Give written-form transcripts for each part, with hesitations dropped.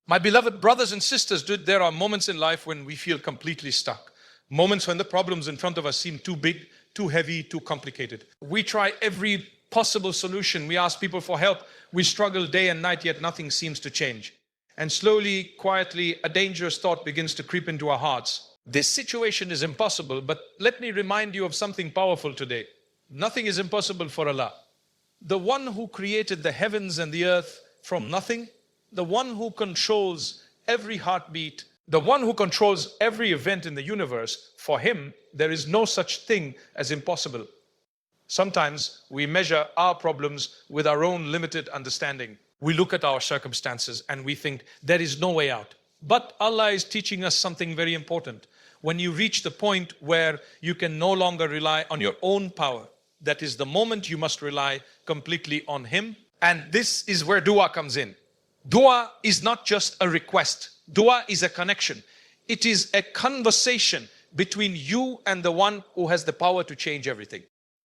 My beloved brothers and sisters, there are moments in life when we feel completely stuck. Moments when the problems in front of us seem too big, too heavy, too complicated. We try every possible solution. We ask people for help. We struggle day and night, yet nothing seems to change. And slowly, quietly, a dangerous thought begins to creep into our hearts. This situation is impossible, but let me remind you of something powerful today. Nothing is impossible for Allah. The one who created the heavens and the earth from nothing, the one who controls every heartbeat, the one who controls every event in the universe, for him, there is no such thing as impossible. Sometimes we measure our problems with our own limited understanding. We look at our circumstances and we think there is no way out. But Allah is teaching us something very important. When you reach the point where you can no longer rely on your own power, that is the moment you must rely completely on Him. And this is where dua comes in. Dua is not just a request. Dua is a connection. It is a conversation between you and the one who has the power to change everything.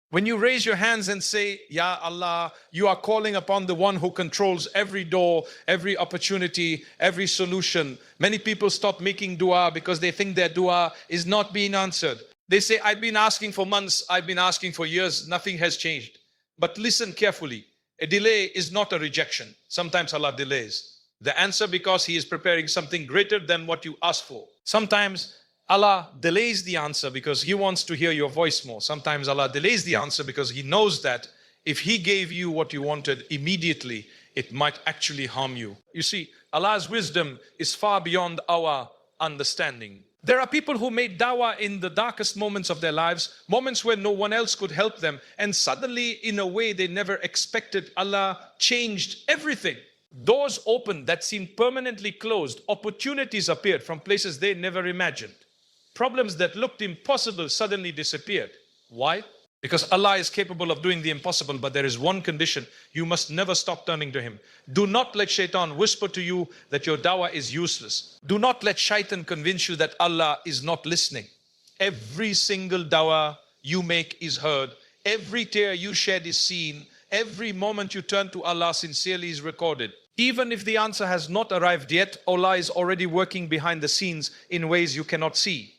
When you raise your hands and say, Ya Allah, you are calling upon the one who controls every door, every opportunity, every solution. Many people stop making dua because they think their dua is not being answered. They say, I've been asking for months, I've been asking for years, nothing has changed. But listen carefully. A delay is not a rejection. Sometimes Allah delays the answer because He is preparing something greater than what you asked for. Sometimes Allah delays the answer because He wants to hear your voice more. Sometimes Allah delays the answer because He knows that if He gave you what you wanted immediately, it might actually harm you. You see, Allah's wisdom is far beyond our understanding. There are people who made dawah in the darkest moments of their lives, moments where no one else could help them, and suddenly, in a way they never expected, Allah changed everything. Doors opened that seemed permanently closed. Opportunities appeared from places they never imagined. Problems that looked impossible suddenly disappeared. Why? Because Allah is capable of doing the impossible, but there is one condition. You must never stop turning to Him. Do not let shaitan whisper to you that your dawah is useless. Do not let shaitan convince you that Allah is not listening. Every single dawah you make is heard. Every tear you shed is seen. Every moment you turn to Allah sincerely is recorded. Even if the answer has not arrived yet, Allah is already working behind the scenes in ways you cannot see.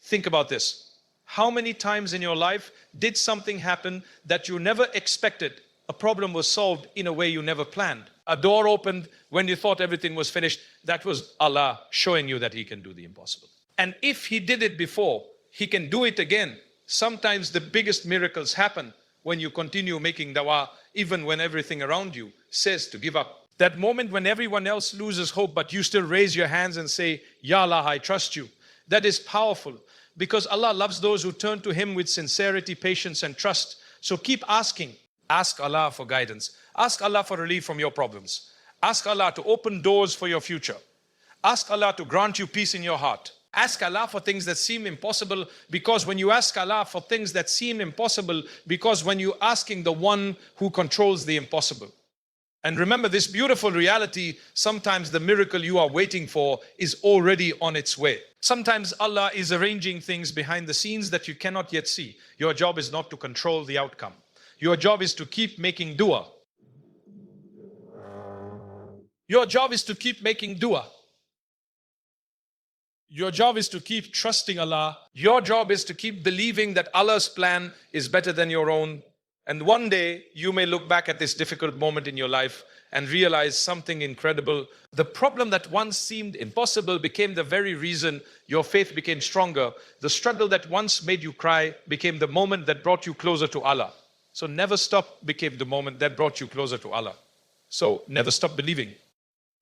Think about this. How many times in your life did something happen that you never expected? A problem was solved in a way you never planned. A door opened when you thought everything was finished. That was Allah showing you that He can do the impossible. And if He did it before, He can do it again. Sometimes the biggest miracles happen when you continue making dawah, even when everything around you says to give up. That moment when everyone else loses hope, but you still raise your hands and say, Ya Allah, I trust you. That is powerful. Because Allah loves those who turn to Him with sincerity, patience and trust. So keep asking. Ask Allah for guidance. Ask Allah for relief from your problems. Ask Allah to open doors for your future. Ask Allah to grant you peace in your heart. Ask Allah for things that seem impossible, because when you ask Allah for things that seem impossible, because when you're asking the one who controls the impossible. And remember this beautiful reality, sometimes the miracle you are waiting for is already on its way. Sometimes Allah is arranging things behind the scenes that you cannot yet see. Your job is not to control the outcome. Your job is to keep making dua. Your job is to keep making dua. Your job is to keep trusting Allah. Your job is to keep believing that Allah's plan is better than your own. And one day you may look back at this difficult moment in your life and realize something incredible. The problem that once seemed impossible became the very reason your faith became stronger. The struggle that once made you cry became the moment that brought you closer to Allah. So never stop became the moment that brought you closer to Allah. So never stop believing.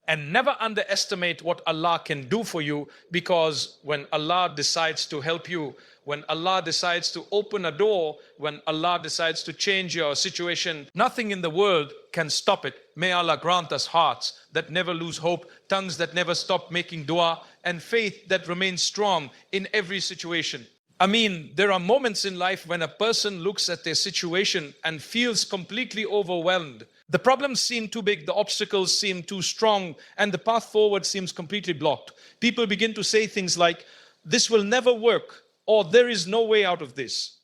And never underestimate what Allah can do for you, because when Allah decides to help you, when Allah decides to open a door, when Allah decides to change your situation, nothing in the world can stop it. May Allah grant us hearts that never lose hope, tongues that never stop making dua, and faith that remains strong in every situation. I mean, there are moments in life when a person looks at their situation and feels completely overwhelmed. The problems seem too big, the obstacles seem too strong, and the path forward seems completely blocked. People begin to say things like, this will never work, or there is no way out of this.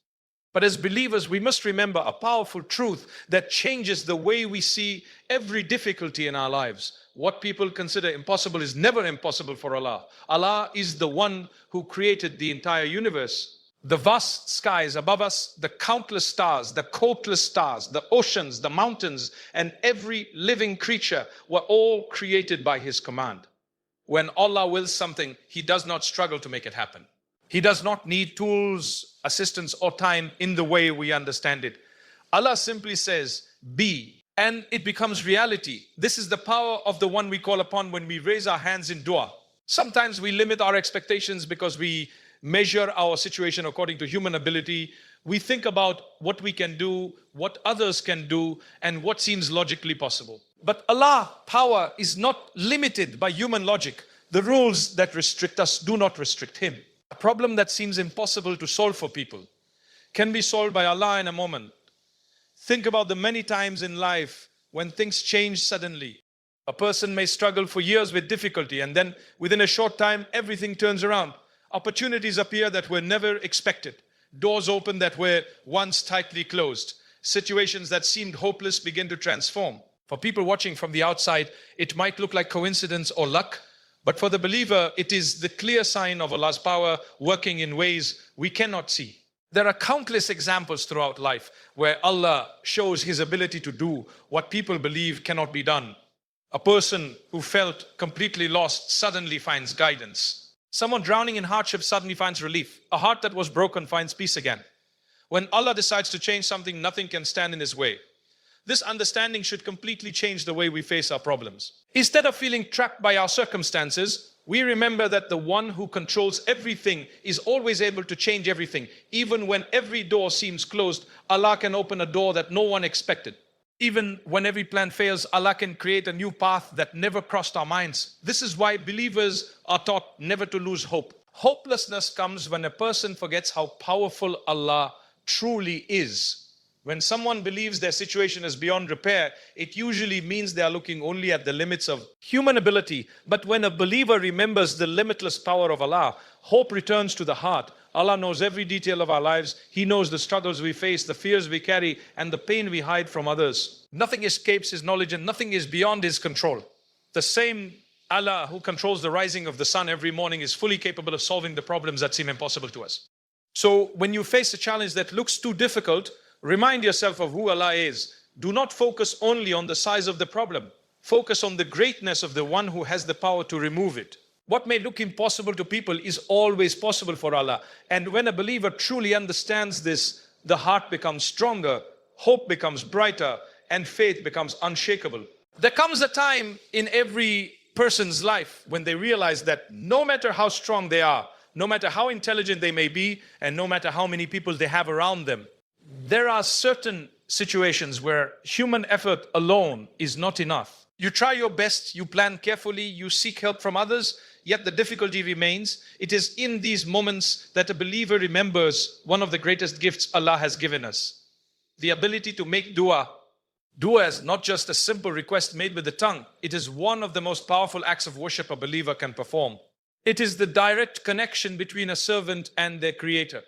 But as believers, we must remember a powerful truth that changes the way we see every difficulty in our lives. what people consider impossible is never impossible for Allah. Allah is the one who created the entire universe. The vast skies above us, the countless stars, the countless stars, the oceans, the mountains, and every living creature were all created by His command. When Allah wills something, He does not struggle to make it happen. He does not need tools, assistance, or time in the way we understand it. Allah simply says, be, and it becomes reality. This is the power of the one we call upon when we raise our hands in dua. Sometimes we limit our expectations because we measure our situation according to human ability. We think about what we can do, what others can do, and what seems logically possible. But Allah's power is not limited by human logic. The rules that restrict us do not restrict Him. A problem that seems impossible to solve for people can be solved by Allah in a moment. Think about the many times in life when things change suddenly. A person may struggle for years with difficulty, and then within a short time, everything turns around. Opportunities appear that were never expected. Doors open that were once tightly closed. Situations that seemed hopeless begin to transform. For people watching from the outside, it might look like coincidence or luck, but for the believer, it is the clear sign of Allah's power working in ways we cannot see. There are countless examples throughout life where Allah shows His ability to do what people believe cannot be done. A person who felt completely lost suddenly finds guidance. Someone drowning in hardship suddenly finds relief. A heart that was broken finds peace again. When Allah decides to change something, nothing can stand in His way. This understanding should completely change the way we face our problems. Instead of feeling trapped by our circumstances, we remember that the one who controls everything is always able to change everything. Even when every door seems closed, Allah can open a door that no one expected. Even when every plan fails, Allah can create a new path that never crossed our minds. This is why believers are taught never to lose hope. Hopelessness comes when a person forgets how powerful Allah truly is. When someone believes their situation is beyond repair, it usually means they are looking only at the limits of human ability. But when a believer remembers the limitless power of Allah, hope returns to the heart. Allah knows every detail of our lives. He knows the struggles we face, the fears we carry, and the pain we hide from others. Nothing escapes His knowledge and nothing is beyond His control. The same Allah who controls the rising of the sun every morning is fully capable of solving the problems that seem impossible to us. So when you face a challenge that looks too difficult, remind yourself of who Allah is. Do not focus only on the size of the problem. Focus on the greatness of the one who has the power to remove it. What may look impossible to people is always possible for Allah. And when a believer truly understands this, the heart becomes stronger, hope becomes brighter, and faith becomes unshakable. There comes a time in every person's life when they realize that no matter how strong they are, no matter how intelligent they may be, and no matter how many people they have around them, there are certain situations where human effort alone is not enough. You try your best, you plan carefully, you seek help from others, yet the difficulty remains. It is in these moments that a believer remembers one of the greatest gifts Allah has given us. The ability to make dua. Dua is not just a simple request made with the tongue. It is one of the most powerful acts of worship a believer can perform. It is the direct connection between a servant and their Creator.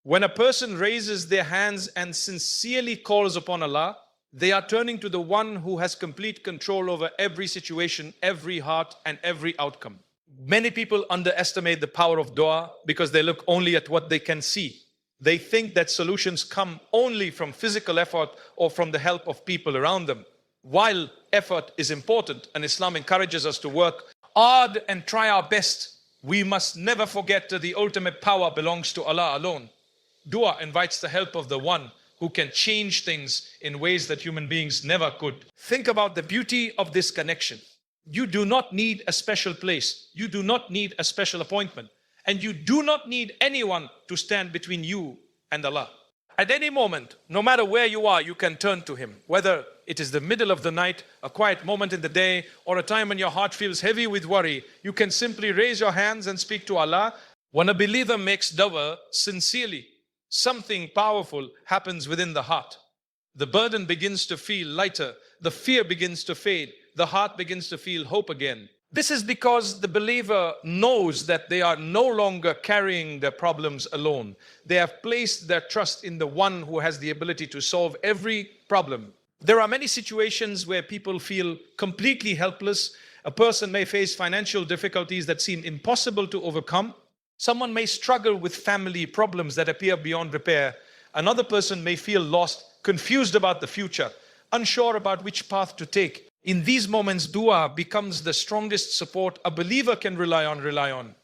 When a person raises their hands and sincerely calls upon Allah, they are turning to the one who has complete control over every situation, every heart, and every outcome. Many people underestimate the power of dua because they look only at what they can see. They think that solutions come only from physical effort or from the help of people around them. While effort is important and Islam encourages us to work hard and try our best, we must never forget that the ultimate power belongs to Allah alone. Dua invites the help of the one who can change things in ways that human beings never could. Think about the beauty of this connection. You do not need a special place. You do not need a special appointment. And you do not need anyone to stand between you and Allah. At any moment, no matter where you are, you can turn to Him. Whether it is the middle of the night, a quiet moment in the day, or a time when your heart feels heavy with worry, you can simply raise your hands and speak to Allah. When a believer makes dua sincerely, something powerful happens within the heart. The burden begins to feel lighter. The fear begins to fade. The heart begins to feel hope again. This is because the believer knows that they are no longer carrying their problems alone. They have placed their trust in the one who has the ability to solve every problem. There are many situations where people feel completely helpless. A person may face financial difficulties that seem impossible to overcome. Someone may struggle with family problems that appear beyond repair. Another person may feel lost, confused about the future, unsure about which path to take. In these moments, dua becomes the strongest support a believer can rely on.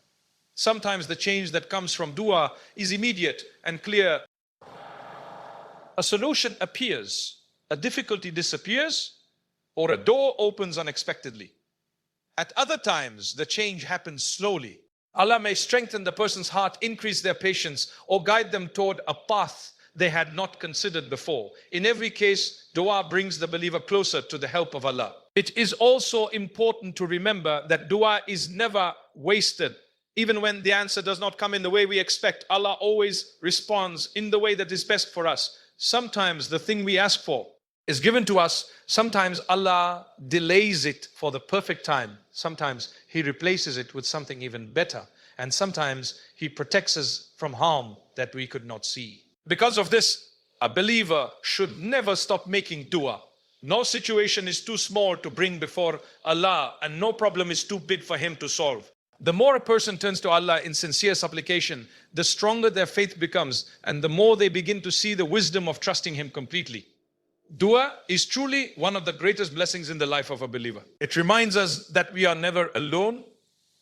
Sometimes the change that comes from dua is immediate and clear. A solution appears, a difficulty disappears, or a door opens unexpectedly. At other times, the change happens slowly. Allah may strengthen the person's heart, increase their patience, or guide them toward a path they had not considered before. In every case, dua brings the believer closer to the help of Allah. It is also important to remember that dua is never wasted. Even when the answer does not come in the way we expect, Allah always responds in the way that is best for us. Sometimes the thing we ask for is given to us. Sometimes Allah delays it for the perfect time. Sometimes He replaces it with something even better. And sometimes He protects us from harm that we could not see. Because of this, a believer should never stop making dua. No situation is too small to bring before Allah, and no problem is too big for Him to solve. The more a person turns to Allah in sincere supplication, the stronger their faith becomes, and the more they begin to see the wisdom of trusting Him completely. Dua is truly one of the greatest blessings in the life of a believer. It reminds us that we are never alone,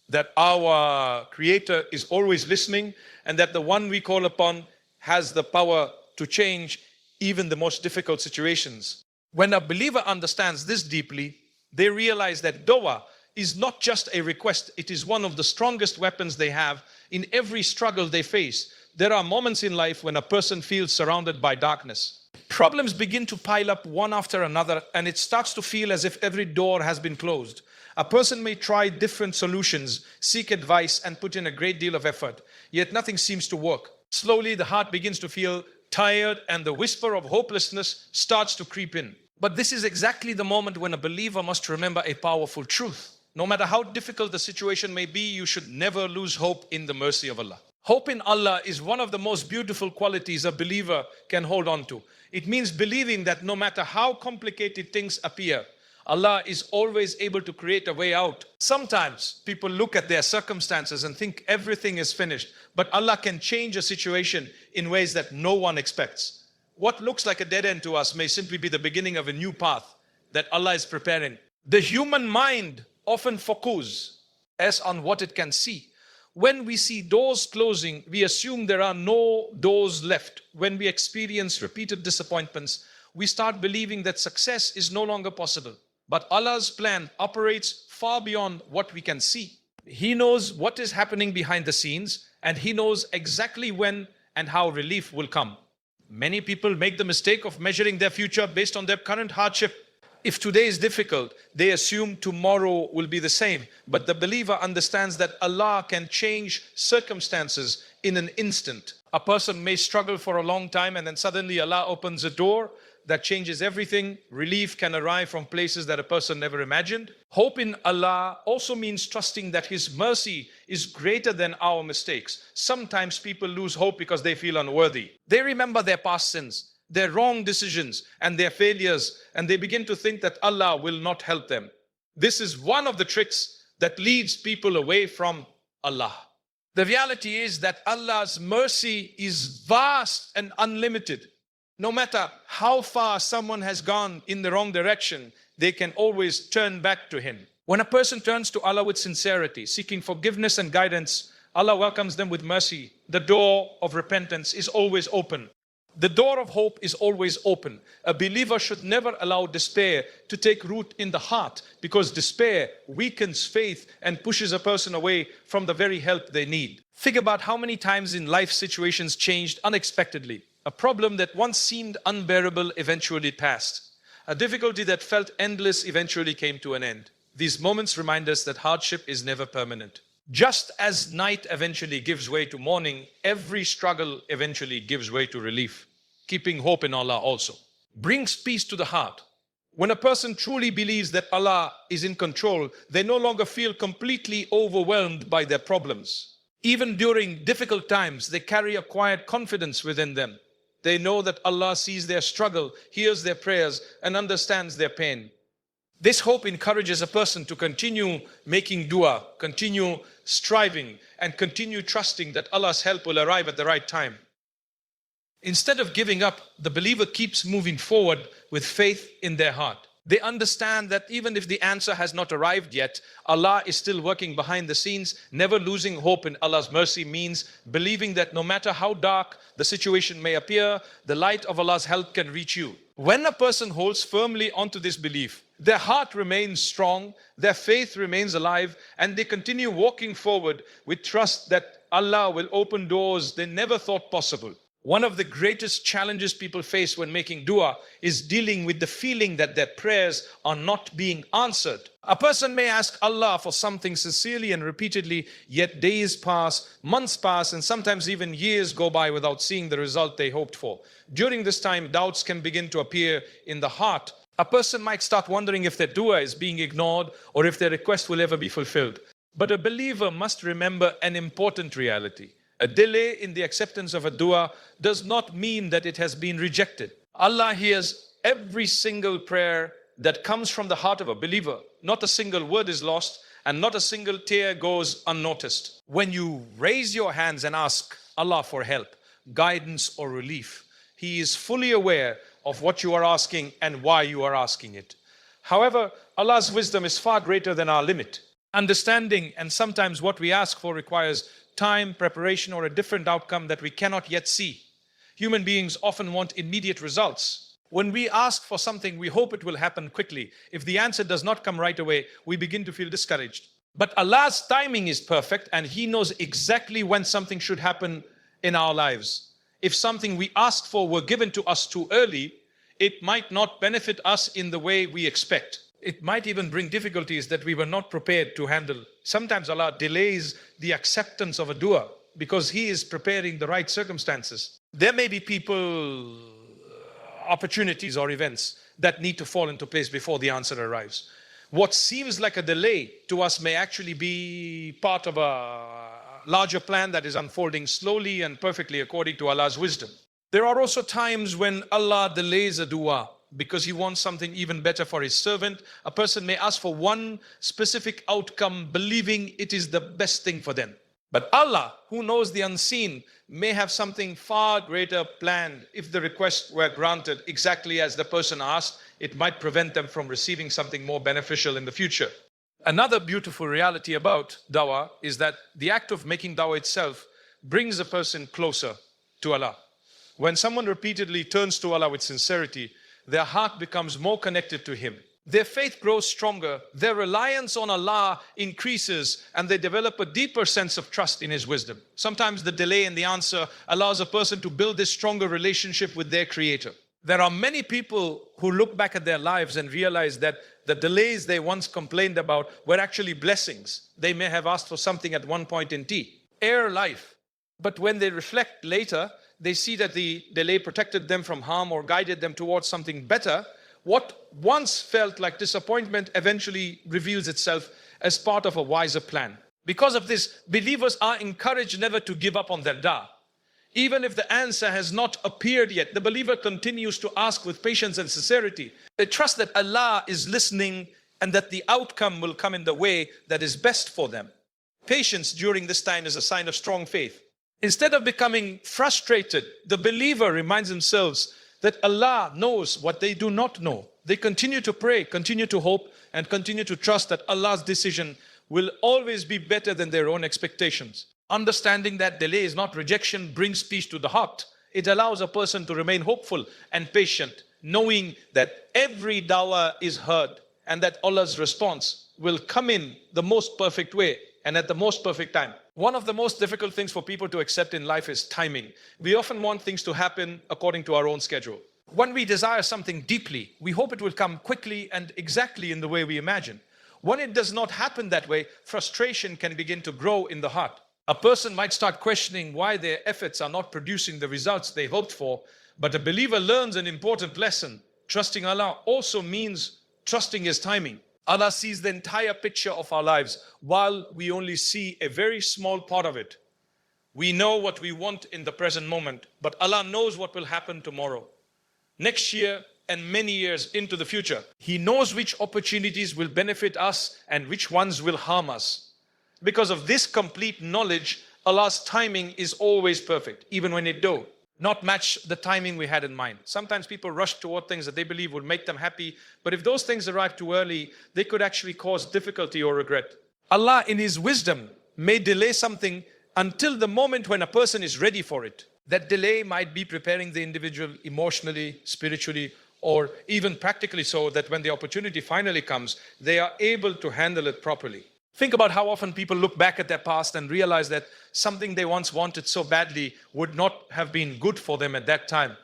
that our Creator is always listening, and that the one we call upon has the power to change even the most difficult situations. When a believer understands this deeply, they realize that dua is not just a request, it is one of the strongest weapons they have in every struggle they face. There are moments in life when a person feels surrounded by darkness. Problems begin to pile up one after another, and it starts to feel as if every door has been closed. A person may try different solutions, seek advice, and put in a great deal of effort, yet nothing seems to work. Slowly, the heart begins to feel tired, and the whisper of hopelessness starts to creep in. But this is exactly the moment when a believer must remember a powerful truth. No matter how difficult the situation may be, you should never lose hope in the mercy of Allah. Hope in Allah is one of the most beautiful qualities a believer can hold on to. It means believing that no matter how complicated things appear, Allah is always able to create a way out. Sometimes people look at their circumstances and think everything is finished, but Allah can change a situation in ways that no one expects. What looks like a dead end to us may simply be the beginning of a new path that Allah is preparing. The human mind often focuses as on what it can see. When we see doors closing, we assume there are no doors left. When we experience repeated disappointments, we start believing that success is no longer possible. But Allah's plan operates far beyond what we can see. He knows what is happening behind the scenes, and He knows exactly when and how relief will come. Many people make the mistake of measuring their future based on their current hardship. If today is difficult, they assume tomorrow will be the same. But the believer understands that Allah can change circumstances in an instant. A person may struggle for a long time, and then suddenly Allah opens a door that changes everything. Relief can arrive from places that a person never imagined. Hope in Allah also means trusting that His mercy is greater than our mistakes. Sometimes people lose hope because they feel unworthy. They remember their past sins, their wrong decisions, and their failures, and they begin to think that Allah will not help them. This is one of the tricks that leads people away from Allah. The reality is that Allah's mercy is vast and unlimited. No matter how far someone has gone in the wrong direction, they can always turn back to Him. When a person turns to Allah with sincerity, seeking forgiveness and guidance, Allah welcomes them with mercy. The door of repentance is always open. The door of hope is always open. A believer should never allow despair to take root in the heart, because despair weakens faith and pushes a person away from the very help they need. Think about how many times in life situations changed unexpectedly. A problem that once seemed unbearable eventually passed. A difficulty that felt endless eventually came to an end. These moments remind us that hardship is never permanent. Just as night eventually gives way to morning, every struggle eventually gives way to relief. Keeping hope in Allah also brings peace to the heart. When a person truly believes that Allah is in control, they no longer feel completely overwhelmed by their problems. Even during difficult times, they carry a quiet confidence within them. They know that Allah sees their struggle, hears their prayers, and understands their pain. This hope encourages a person to continue making dua, continue striving, and continue trusting that Allah's help will arrive at the right time. Instead of giving up, the believer keeps moving forward with faith in their heart. They understand that even if the answer has not arrived yet, Allah is still working behind the scenes. Never losing hope in Allah's mercy means believing that no matter how dark the situation may appear, the light of Allah's help can reach you. When a person holds firmly onto this belief, their heart remains strong, their faith remains alive, and they continue walking forward with trust that Allah will open doors they never thought possible. One of the greatest challenges people face when making dua is dealing with the feeling that their prayers are not being answered. A person may ask Allah for something sincerely and repeatedly, yet days pass, months pass, and sometimes even years go by without seeing the result they hoped for. During this time, doubts can begin to appear in the heart. A person might start wondering if their dua is being ignored or if their request will ever be fulfilled. But a believer must remember an important reality. A delay in the acceptance of a dua does not mean that it has been rejected. Allah hears every single prayer that comes from the heart of a believer. Not a single word is lost and not a single tear goes unnoticed. When you raise your hands and ask Allah for help, guidance or relief, He is fully aware of what you are asking and why you are asking it. However, Allah's wisdom is far greater than our limit. Understanding and sometimes what we ask for requires time, preparation, or a different outcome that we cannot yet see. Human beings often want immediate results. When we ask for something, we hope it will happen quickly. If the answer does not come right away, we begin to feel discouraged. But Allah's timing is perfect and He knows exactly when something should happen in our lives. If something we asked for were given to us too early, it might not benefit us in the way we expect. It might even bring difficulties that we were not prepared to handle. Sometimes Allah delays the acceptance of a dua because He is preparing the right circumstances. There may be people, opportunities or events that need to fall into place before the answer arrives. What seems like a delay to us may actually be part of a larger plan that is unfolding slowly and perfectly according to Allah's wisdom. There are also times when Allah delays a dua because He wants something even better for His servant. A person may ask for one specific outcome, believing it is the best thing for them. But Allah, who knows the unseen, may have something far greater planned. If the request were granted exactly as the person asked, it might prevent them from receiving something more beneficial in the future. Another beautiful reality about dawah is that the act of making dawah itself brings a person closer to Allah. When someone repeatedly turns to Allah with sincerity, their heart becomes more connected to Him. Their faith grows stronger, their reliance on Allah increases, and they develop a deeper sense of trust in His wisdom. Sometimes the delay in the answer allows a person to build this stronger relationship with their Creator. There are many people who look back at their lives and realize that the delays they once complained about were actually blessings. They may have asked for something at one point in life. But when they reflect later, they see that the delay protected them from harm or guided them towards something better. What once felt like disappointment eventually reveals itself as part of a wiser plan. Because of this, believers are encouraged never to give up on their dua. Even if the answer has not appeared yet, the believer continues to ask with patience and sincerity. They trust that Allah is listening and that the outcome will come in the way that is best for them. Patience during this time is a sign of strong faith. Instead of becoming frustrated, the believer reminds themselves that Allah knows what they do not know. They continue to pray, continue to hope, and continue to trust that Allah's decision will always be better than their own expectations. Understanding that delay is not rejection brings peace to the heart. It allows a person to remain hopeful and patient, knowing that every dawah is heard and that Allah's response will come in the most perfect way and at the most perfect time. One of the most difficult things for people to accept in life is timing. We often want things to happen according to our own schedule. When we desire something deeply, we hope it will come quickly and exactly in the way we imagine. When it does not happen that way, frustration can begin to grow in the heart. A person might start questioning why their efforts are not producing the results they hoped for, but a believer learns an important lesson. Trusting Allah also means trusting His timing. Allah sees the entire picture of our lives, while we only see a very small part of it. We know what we want in the present moment, but Allah knows what will happen tomorrow, next year, and many years into the future. He knows which opportunities will benefit us and which ones will harm us. Because of this complete knowledge, Allah's timing is always perfect, even when it do not match the timing we had in mind. Sometimes people rush toward things that they believe will make them happy, but if those things arrive too early, they could actually cause difficulty or regret. Allah, in His wisdom, may delay something until the moment when a person is ready for it. That delay might be preparing the individual emotionally, spiritually, or even practically, so that when the opportunity finally comes, they are able to handle it properly. Think about how often people look back at their past and realize that something they once wanted so badly would not have been good for them at that time.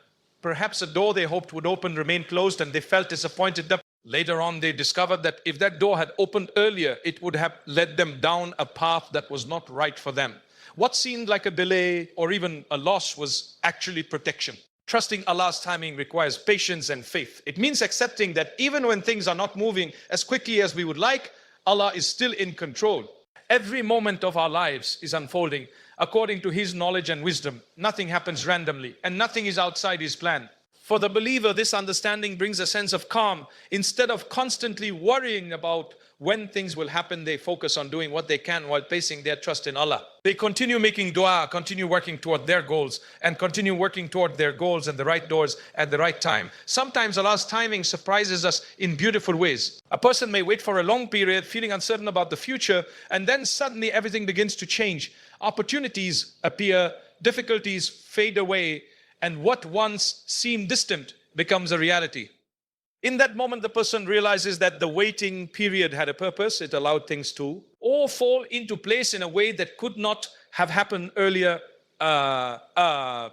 Perhaps a door they hoped would open remained closed and they felt disappointed. Later on, they discovered that if that door had opened earlier, it would have led them down a path that was not right for them. What seemed like a delay or even a loss was actually protection. Trusting Allah's timing requires patience and faith. It means accepting that even when things are not moving as quickly as we would like, Allah is still in control. Every moment of our lives is unfolding according to His knowledge and wisdom. Nothing happens randomly and nothing is outside His plan. For the believer, this understanding brings a sense of calm. Instead of constantly worrying about when things will happen, they focus on doing what they can while placing their trust in Allah. They continue making dua, continue working toward their goals, and continue working toward their goals and the right doors at the right time. Sometimes Allah's timing surprises us in beautiful ways. A person may wait for a long period, feeling uncertain about the future, and then suddenly everything begins to change. Opportunities appear, difficulties fade away, and what once seemed distant becomes a reality. In that moment, the person realizes that the waiting period had a purpose. It allowed things to all fall into place in a way that could not have happened earlier.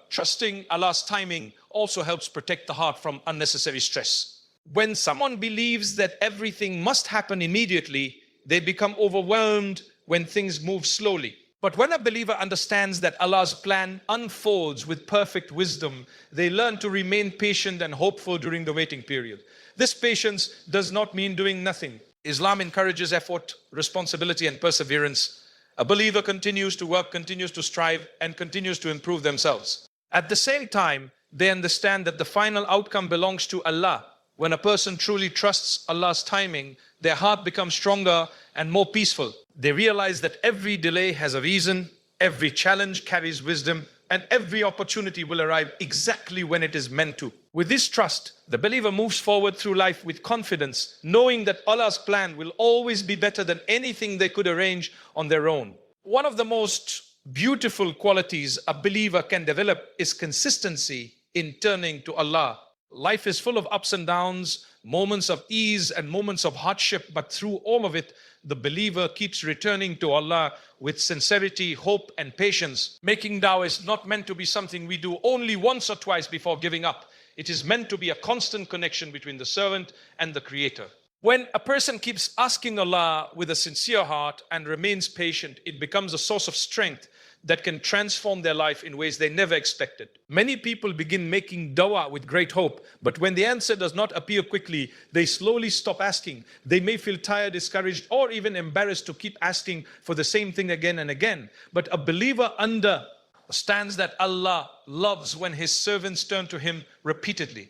Trusting Allah's timing also helps protect the heart from unnecessary stress. When someone believes that everything must happen immediately, they become overwhelmed when things move slowly. But when a believer understands that Allah's plan unfolds with perfect wisdom, they learn to remain patient and hopeful during the waiting period. This patience does not mean doing nothing. Islam encourages effort, responsibility, and perseverance. A believer continues to work, continues to strive, and continues to improve themselves. At the same time, they understand that the final outcome belongs to Allah. When a person truly trusts Allah's timing, their heart becomes stronger and more peaceful. They realize that every delay has a reason, every challenge carries wisdom, and every opportunity will arrive exactly when it is meant to. With this trust, the believer moves forward through life with confidence, knowing that Allah's plan will always be better than anything they could arrange on their own. One of the most beautiful qualities a believer can develop is consistency in turning to Allah. Life is full of ups and downs, moments of ease and moments of hardship, but through all of it, the believer keeps returning to Allah with sincerity, hope, and patience. Making dawah is not meant to be something we do only once or twice before giving up. It is meant to be a constant connection between the servant and the Creator. When a person keeps asking Allah with a sincere heart and remains patient, it becomes a source of strength that can transform their life in ways they never expected. Many people begin making dawah with great hope, but when the answer does not appear quickly, they slowly stop asking. They may feel tired, discouraged, or even embarrassed to keep asking for the same thing again and again. But a believer understands that Allah loves when His servants turn to Him repeatedly.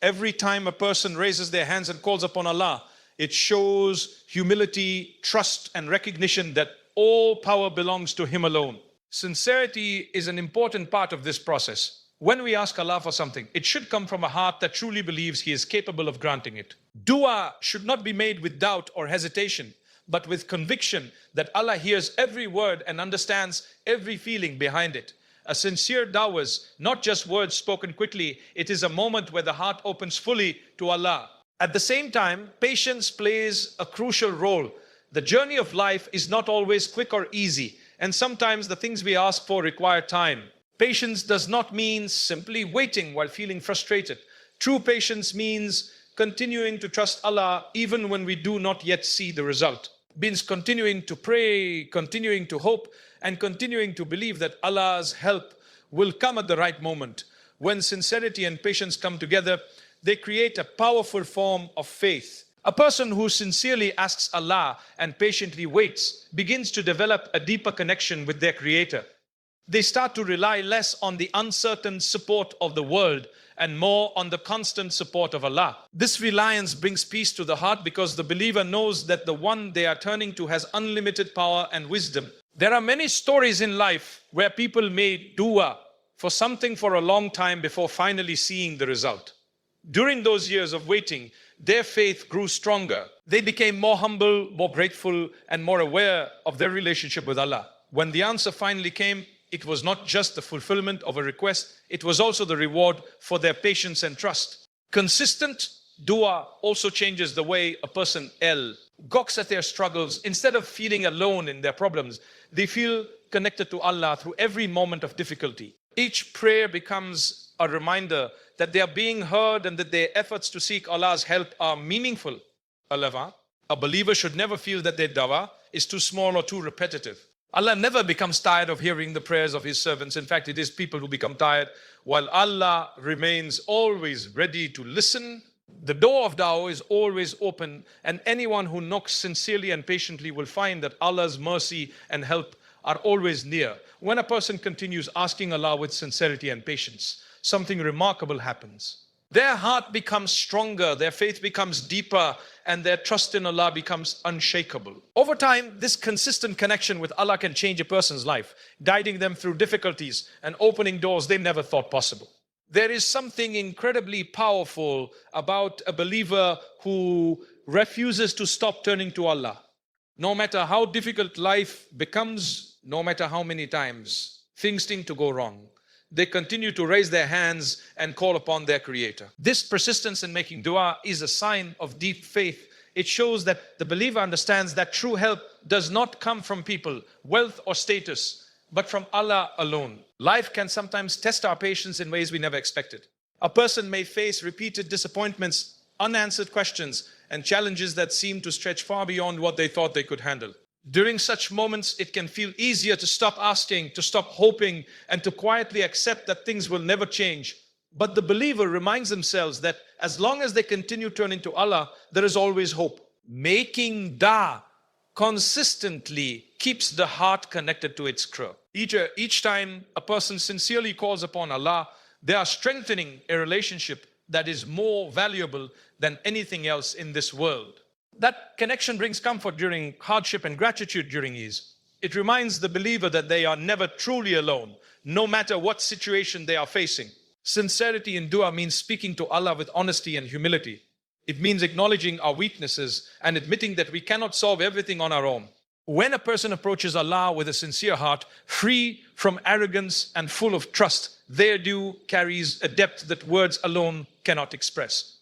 Every time a person raises their hands and calls upon Allah, it shows humility, trust, and recognition that all power belongs to Him alone. Sincerity is an important part of this process. When we ask Allah for something, it should come from a heart that truly believes He is capable of granting it. Dua should not be made with doubt or hesitation, but with conviction that Allah hears every word and understands every feeling behind it. A sincere dawah is not just words spoken quickly, it is a moment where the heart opens fully to Allah. At the same time, patience plays a crucial role. The journey of life is not always quick or easy, and sometimes the things we ask for require time. Patience does not mean simply waiting while feeling frustrated. True patience means continuing to trust Allah even when we do not yet see the result. Means continuing to pray, continuing to hope, and continuing to believe that Allah's help will come at the right moment. When sincerity and patience come together, they create a powerful form of faith. A person who sincerely asks Allah and patiently waits begins to develop a deeper connection with their Creator. They start to rely less on the uncertain support of the world and more on the constant support of Allah. This reliance brings peace to the heart because the believer knows that the one they are turning to has unlimited power and wisdom. There are many stories in life where people made dua for something for a long time before finally seeing the result. During those years of waiting, their faith grew stronger. They became more humble, more grateful, and more aware of their relationship with Allah. When the answer finally came, it was not just the fulfillment of a request, it was also the reward for their patience and trust. Consistent dua also changes the way a person gawks at their struggles. Instead of feeling alone in their problems, they feel connected to Allah through every moment of difficulty. Each prayer becomes a reminder that they are being heard and that their efforts to seek Allah's help are meaningful. A believer should never feel that their dawah is too small or too repetitive. Allah never becomes tired of hearing the prayers of His servants. In fact, it is people who become tired, while Allah remains always ready to listen. The door of dawah is always open, and anyone who knocks sincerely and patiently will find that Allah's mercy and help are always near. When a person continues asking Allah with sincerity and patience, something remarkable happens. Their heart becomes stronger, their faith becomes deeper, and their trust in Allah becomes unshakable. Over time, this consistent connection with Allah can change a person's life, guiding them through difficulties and opening doors they never thought possible. There is something incredibly powerful about a believer who refuses to stop turning to Allah. No matter how difficult life becomes, no matter how many times things seem to go wrong, they continue to raise their hands and call upon their Creator. This persistence in making dua is a sign of deep faith. It shows that the believer understands that true help does not come from people, wealth or status, but from Allah alone. Life can sometimes test our patience in ways we never expected. A person may face repeated disappointments, unanswered questions, and challenges that seem to stretch far beyond what they thought they could handle. During such moments, it can feel easier to stop asking, to stop hoping, and to quietly accept that things will never change. But the believer reminds themselves that as long as they continue turning to Allah, there is always hope. Making dua consistently keeps the heart connected to its Creator. Each time a person sincerely calls upon Allah, they are strengthening a relationship that is more valuable than anything else in this world. That connection brings comfort during hardship and gratitude during ease. It reminds the believer that they are never truly alone, no matter what situation they are facing. Sincerity in dua means speaking to Allah with honesty and humility. It means acknowledging our weaknesses and admitting that we cannot solve everything on our own. When a person approaches Allah with a sincere heart, free from arrogance and full of trust, their dua carries a depth that words alone cannot express.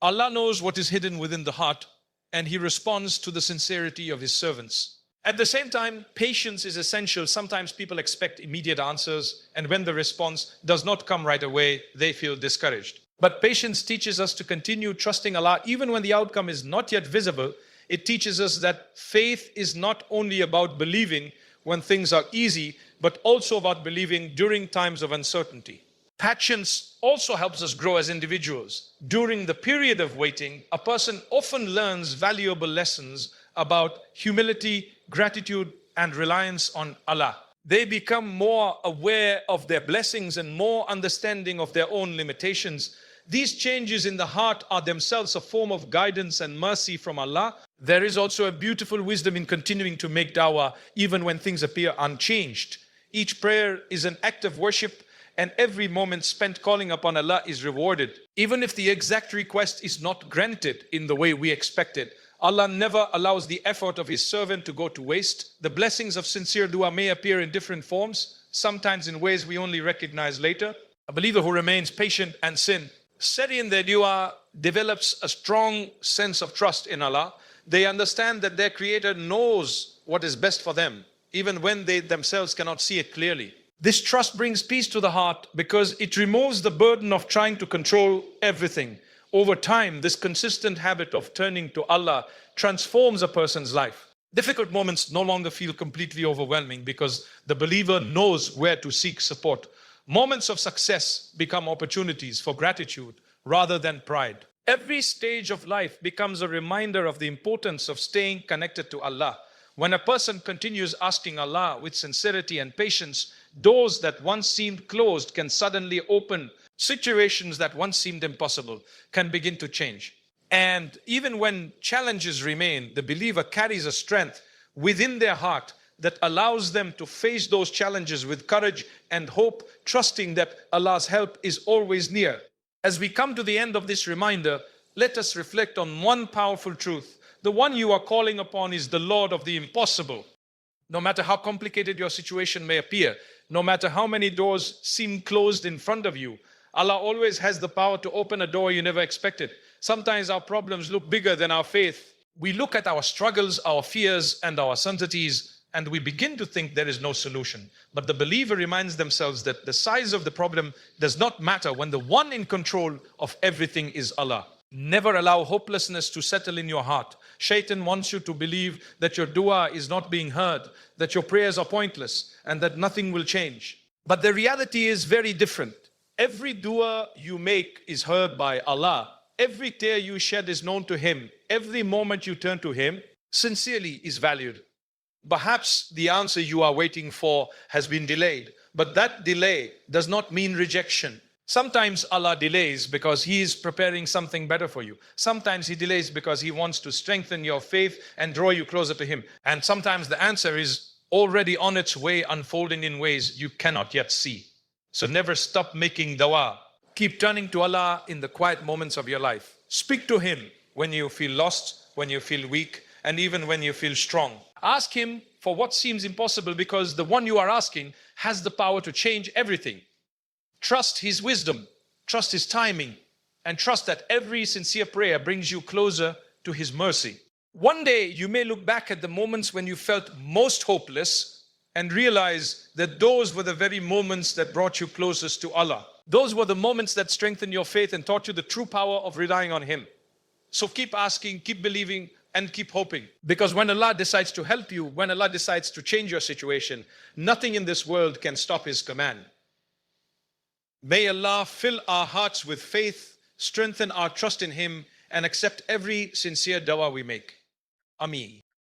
Allah knows what is hidden within the heart, and He responds to the sincerity of His servants. At the same time, patience is essential. Sometimes people expect immediate answers, and when the response does not come right away, they feel discouraged. But patience teaches us to continue trusting Allah even when the outcome is not yet visible. It teaches us that faith is not only about believing when things are easy, but also about believing during times of uncertainty. Patience also helps us grow as individuals. During the period of waiting, a person often learns valuable lessons about humility, gratitude, and reliance on Allah. They become more aware of their blessings and more understanding of their own limitations. These changes in the heart are themselves a form of guidance and mercy from Allah. There is also a beautiful wisdom in continuing to make dawah even when things appear unchanged. Each prayer is an act of worship, and every moment spent calling upon Allah is rewarded. Even if the exact request is not granted in the way we expected, Allah never allows the effort of His servant to go to waste. The blessings of sincere dua may appear in different forms, sometimes in ways we only recognize later. A believer who remains patient and steady in their dua develops a strong sense of trust in Allah. They understand that their Creator knows what is best for them, even when they themselves cannot see it clearly. This trust brings peace to the heart because it removes the burden of trying to control everything. Over time, this consistent habit of turning to Allah transforms a person's life. Difficult moments no longer feel completely overwhelming because the believer knows where to seek support. Moments of success become opportunities for gratitude rather than pride. Every stage of life becomes a reminder of the importance of staying connected to Allah. When a person continues asking Allah with sincerity and patience, doors that once seemed closed can suddenly open. Situations that once seemed impossible can begin to change. And even when challenges remain, the believer carries a strength within their heart that allows them to face those challenges with courage and hope, trusting that Allah's help is always near. As we come to the end of this reminder, let us reflect on one powerful truth. The one you are calling upon is the Lord of the impossible. No matter how complicated your situation may appear, no matter how many doors seem closed in front of you, Allah always has the power to open a door you never expected. Sometimes our problems look bigger than our faith. We look at our struggles, our fears, and our uncertainties, and we begin to think there is no solution. But the believer reminds themselves that the size of the problem does not matter when the one in control of everything is Allah. Never allow hopelessness to settle in your heart. Shaitan wants you to believe that your dua is not being heard, that your prayers are pointless, and that nothing will change. But the reality is very different. Every dua you make is heard by Allah. Every tear you shed is known to Him. Every moment you turn to Him sincerely is valued. Perhaps the answer you are waiting for has been delayed, but that delay does not mean rejection. Sometimes Allah delays because He is preparing something better for you. Sometimes He delays because He wants to strengthen your faith and draw you closer to Him. And sometimes the answer is already on its way, unfolding in ways you cannot yet see. So never stop making dua. Keep turning to Allah in the quiet moments of your life. Speak to Him when you feel lost, when you feel weak, and even when you feel strong. Ask Him for what seems impossible, because the one you are asking has the power to change everything. Trust His wisdom, trust His timing, and trust that every sincere prayer brings you closer to His mercy. One day you may look back at the moments when you felt most hopeless and realize that those were the very moments that brought you closest to Allah. Those were the moments that strengthened your faith and taught you the true power of relying on Him. So keep asking, keep believing, and keep hoping. Because when Allah decides to help you, when Allah decides to change your situation, nothing in this world can stop His command. May Allah fill our hearts with faith, strengthen our trust in Him, and accept every sincere dua we make. Ameen.